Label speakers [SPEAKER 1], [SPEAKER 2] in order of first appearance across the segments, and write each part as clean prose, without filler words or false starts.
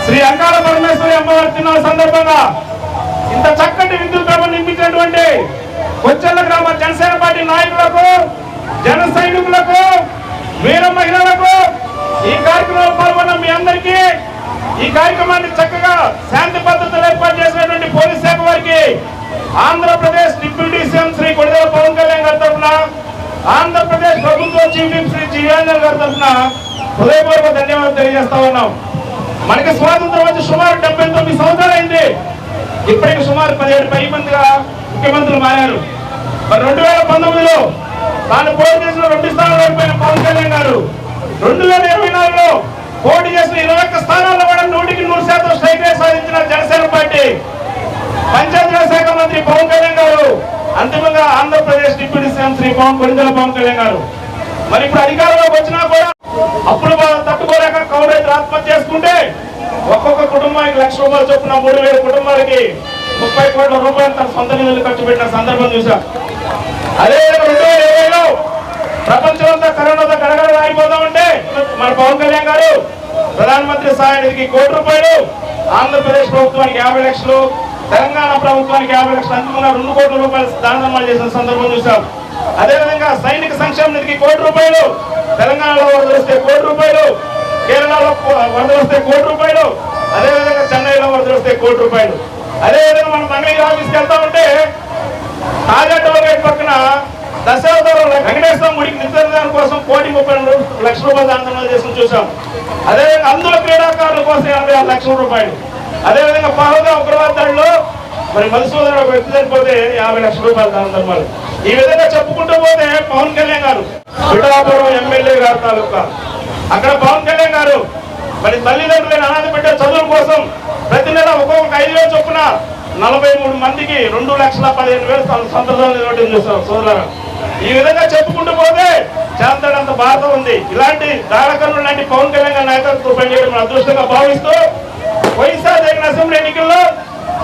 [SPEAKER 1] శ్రీ అంకాల పరమేశ్వరి అమ్మవారి తిరునాళ్ళ సందర్భంగా ఇంత చక్కటి విద్యుత్ ప్రభ నిర్మించినటువంటి కొచ్చెల గ్రామ జనసేన పార్టీ నాయకులకు, జన సైనికులకు, వీర మహిళలకు, ఈ కార్యక్రమంలో పాల్గొన్న మీ అందరికీ, ఈ కార్యక్రమాన్ని చక్కగా శాంతి పద్ధతులు ఏర్పాటు చేసినటువంటి పోలీస్ శాఖ వారికి, ఆంధ్రప్రదేశ్ డిప్యూటీ సీఎం శ్రీ కొణిదెల పవన్ కళ్యాణ్ గారి తరఫున, ఆంధ్రప్రదేశ్ ప్రభుత్వ చీఫ్ విప్ శ్రీ జీవేంద్ర గారి తరఫున హృదయపూర్వక ధన్యవాదాలు తెలియజేస్తా ఉన్నాం. మనకి స్వాతంత్రం వచ్చి సుమారు 79 సంవత్సరాలు అయింది. ఇప్పటికి సుమారు 17 పై మందిగా ముఖ్యమంత్రులు మారారు. మరి 2019లో తాను పోటీ చేసిన 2 స్థానాలు ఓడిపోయిన పవన్ కళ్యాణ్ గారు 2024లో పోటీ చేసిన 21 స్థానాల్లో కూడా 100% స్ట్రైక్ రేట్ సాధించిన జనసేన పార్టీ పంచాయతీరాజ్ శాఖ మంత్రి పవన్ కళ్యాణ్ గారు అంతిమంగా ఆంధ్రప్రదేశ్ డిప్యూటీ సీఎం శ్రీ కొణిదెల పవన్ కళ్యాణ్ గారు మరి ఇప్పుడు అధికారంలోకి వచ్చినా కూడా అప్పుడు తట్టుకోలేక కౌలు రైతులు ఆత్మహత్య చేసుకుంటే ఒక్కొక్క కుటుంబానికి ₹1,00,000 చొప్పున 3,000 కుటుంబాలకి 30 కోట్ల రూపాయలు తన సొంత నిధులు ఖర్చు పెట్టిన సందర్భం చూశాం. అదే 2020లో ప్రపంచమంతా కరోనాతో గడగడ ఆగిపోతా ఉంటే మన పవన్ కళ్యాణ్ గారు ప్రధానమంత్రి సహాయ నిధికి ₹1,00,00,000, ఆంధ్రప్రదేశ్ ప్రభుత్వానికి 50 లక్షలు, తెలంగాణ ప్రభుత్వానికి 50 లక్షలు, అంతిమంగా ₹2 కోట్ల దాన ధర్మాలు చేసిన సందర్భం చూశాం. అదేవిధంగా సైనిక సంక్షేమ నిధికి ₹1,00,00,000, తెలంగాణలో వరద వస్తే ₹1,00,00,000, కేరళలో వరద వస్తే ₹1,00,00,000, అదేవిధంగా చెన్నైలో వరద వస్తే ₹1,00,00,000. అదేవిధంగా మనం మంగళగిరి ఆఫీస్కి వెళ్తా ఉంటే తాజా టోల్ గేట్ పక్కన దశావతారం వెంకటేశ్వర గుడికి నిత్యదానం కోసం ₹1,32,00,000 దాన ధర్మాలు చేసిన చూసాం. అదేవిధంగా అందులో క్రీడాకారుల కోసం ₹86 లక్షలు. అదేవిధంగా పహల్గా ఉగ్రవాద దాడిలో మరి మధుసూదన్ ఒక వ్యక్తి చనిపోతే ₹50 లక్షల దాన ధర్మాలు. ఈ విధంగా చెప్పుకుంటూ పోతే పవన్ కళ్యాణ్ గారు పిఠాపురం ఎమ్మెల్యే గారు తాలూకా అక్కడ పవన్ కళ్యాణ్ గారు మరి తల్లిదండ్రులైన అనాథ బిడ్డ చదువుల కోసం ప్రతి నెల ఒక్కొక్క 5,000 చొప్పున 43 మందికి ₹2,15,000 సంతృప్తి ఇవ్వడం చూస్తాం సోదరులారా. ఈ విధంగా చెప్పుకుంటూ పోతే చేస్తాడంత భారతం ఉంది. ఇలాంటి దానకరులు లాంటి పవన్ కళ్యాణ్ గారి నాయకత్వం పనిచేయడం మన అదృష్టంగా భావిస్తూ వైఎస్ఆర్ జరిగిన అసెంబ్లీ ఎన్నికల్లో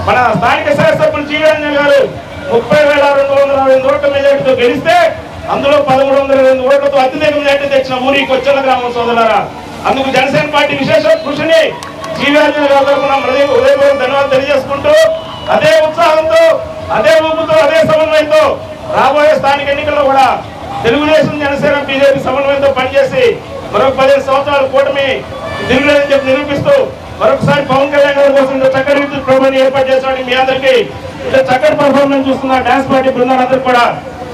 [SPEAKER 1] మన స్థానిక శాసనసభ్యులు జీవేంద్ర గారు 30,228 ఓట్ల మెజార్టీతో గెలిస్తే అందులో 1,322 ఓట్లతో అత్యధిక మెజార్టీ తెచ్చిన ఊరి కొచ్చెల గ్రామం సోదరులారా. అందుకు జనసేన పార్టీ విశేష కృషిని జీవేంద్ర గారి తరఫున హృదయపూర్వక ధన్యవాదాలు తెలియజేసుకుంటూ అదే ఉత్సాహంతో, అదే ఊపుతో, అదే సమన్వయంతో రాబోయే స్థానిక ఎన్నికల్లో కూడా తెలుగుదేశం, జనసేన, బీజేపీ సమన్వయంతో పనిచేసి మరొక 15 సంవత్సరాల కూటమి తిరుగులేదని చెప్పి నిరూపిస్తూ మరొకసారి పవన్ కళ్యాణ్ గారి కోసం చక్కటి విద్యుత్ ప్రోగ్రాం ఏర్పాటు చేసిన మీ అందరికీ చక్కటి పర్ఫార్మెన్స్ చూస్తున్న డాన్స్ పార్టీ బృందాలందరూ కూడా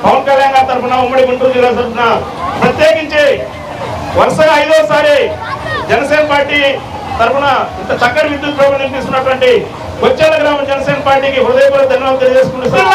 [SPEAKER 1] పవన్ కళ్యాణ్ గారి తరఫున, ఉమ్మడి గుంటూరు జిల్లా తరఫున ప్రత్యేకించి వరుసగా 5వసారి జనసేన పార్టీ తరఫున ఇంత చక్కటి విద్యుత్ ప్రోగ్రాం నిర్మిస్తున్నటువంటి కొచ్చెల గ్రామ జనసేన పార్టీకి హృదయపూర్వక ధన్యవాదాలు తెలియజేసుకుంటున్నాను.